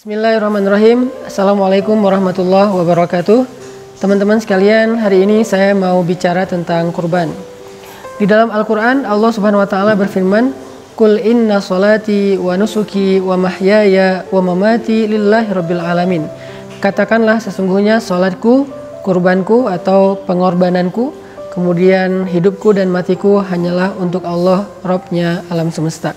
Bismillahirrahmanirrahim. Assalamualaikum warahmatullahi wabarakatuh. Teman-teman sekalian, hari ini saya mau bicara tentang kurban. Di dalam Al-Quran, Allah Subhanahu wa Ta'ala berfirman, "Qul inna salati wa nusuki wa mahyaya wa mamati lillahi rabbil alamin." Katakanlah, sesungguhnya salatku, kurbanku atau pengorbananku, kemudian hidupku dan matiku hanyalah untuk Allah, Rabbnya alam semesta.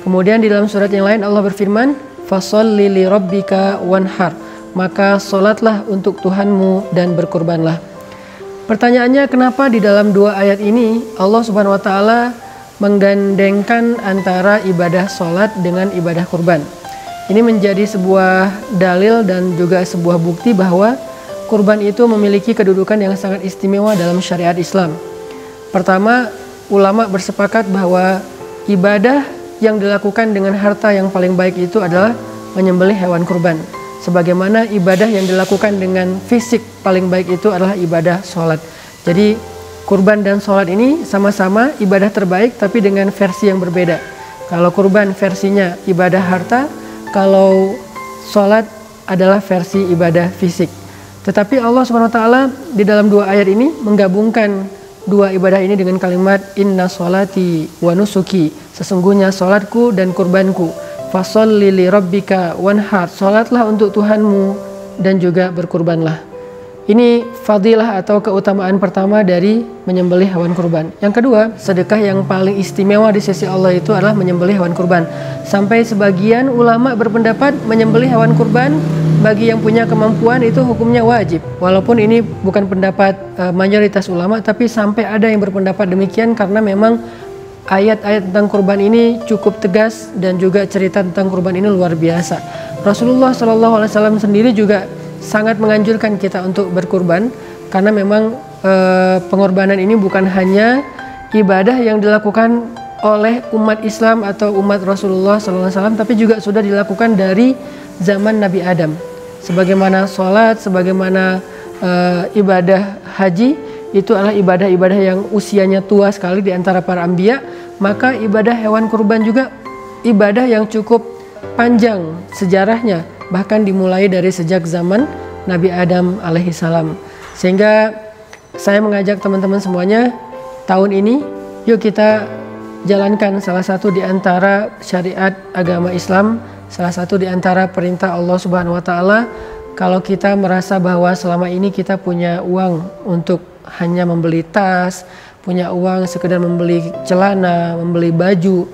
Kemudian di dalam surat yang lain Allah berfirman, "Fasholli li rabbika wanhar." Maka solatlah untuk Tuhanmu dan berkurbanlah. Pertanyaannya, kenapa di dalam dua ayat ini Allah Subhanahu wa Ta'ala menggandengkan antara ibadah solat dengan ibadah kurban? Ini menjadi sebuah dalil dan juga sebuah bukti bahwa kurban itu memiliki kedudukan yang sangat istimewa dalam syariat Islam. Pertama, ulama bersepakat bahwa ibadah yang dilakukan dengan harta yang paling baik itu adalah menyembelih hewan kurban. Sebagaimana ibadah yang dilakukan dengan fisik paling baik itu adalah ibadah sholat. Jadi kurban dan sholat ini sama-sama ibadah terbaik tapi dengan versi yang berbeda. Kalau kurban versinya ibadah harta, kalau sholat adalah versi ibadah fisik. Tetapi Allah SWT di dalam dua ayat ini menggabungkan dua ibadah ini dengan kalimat inna sholati wa nusuki, sesungguhnya sholatku dan kurbanku. Fasholli li rabbika wanhar, sholatlah untuk Tuhanmu dan juga berkurbanlah. Ini fadilah atau keutamaan pertama dari menyembelih hewan kurban. Yang kedua, sedekah yang paling istimewa di sisi Allah itu adalah menyembelih hewan kurban. Sampai sebagian ulama berpendapat menyembelih hewan kurban bagi yang punya kemampuan itu hukumnya wajib. Walaupun ini bukan pendapat mayoritas ulama, tapi sampai ada yang berpendapat demikian karena memang ayat-ayat tentang kurban ini cukup tegas dan juga cerita tentang kurban ini luar biasa. Rasulullah SAW sendiri juga sangat menganjurkan kita untuk berkurban karena memang pengorbanan ini bukan hanya ibadah yang dilakukan oleh umat Islam atau umat Rasulullah SAW, tapi juga sudah dilakukan dari zaman Nabi Adam. Sebagaimana sholat, sebagaimana ibadah haji, itu adalah ibadah-ibadah yang usianya tua sekali di antara para anbiya, maka ibadah hewan kurban juga ibadah yang cukup panjang sejarahnya, bahkan dimulai dari sejak zaman Nabi Adam alaihissalam. Sehingga saya mengajak teman-teman semuanya, tahun ini yuk kita jalankan salah satu di antara syariat agama Islam, salah satu di antara perintah Allah Subhanahu wa Ta'ala. Kalau kita merasa bahwa selama ini kita punya uang untuk hanya membeli tas, punya uang sekedar membeli celana, membeli baju,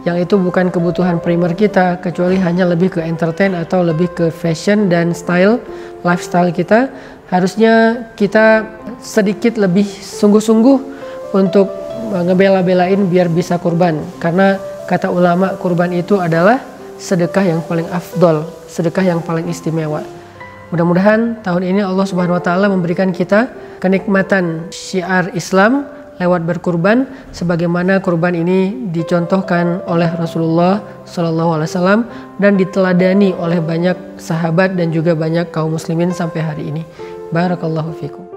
yang itu bukan kebutuhan primer kita, kecuali hanya lebih ke entertain atau lebih ke fashion dan style, lifestyle kita, harusnya kita sedikit lebih sungguh-sungguh untuk ngebela-belain biar bisa kurban. Karena kata ulama, kurban itu adalah sedekah yang paling afdol, sedekah yang paling istimewa. Mudah-mudahan tahun ini Allah Subhanahu wa Ta'ala memberikan kita kenikmatan syiar Islam lewat berkurban, sebagaimana kurban ini dicontohkan oleh Rasulullah SAW dan diteladani oleh banyak sahabat dan juga banyak kaum muslimin sampai hari ini. Barakallahu fikum.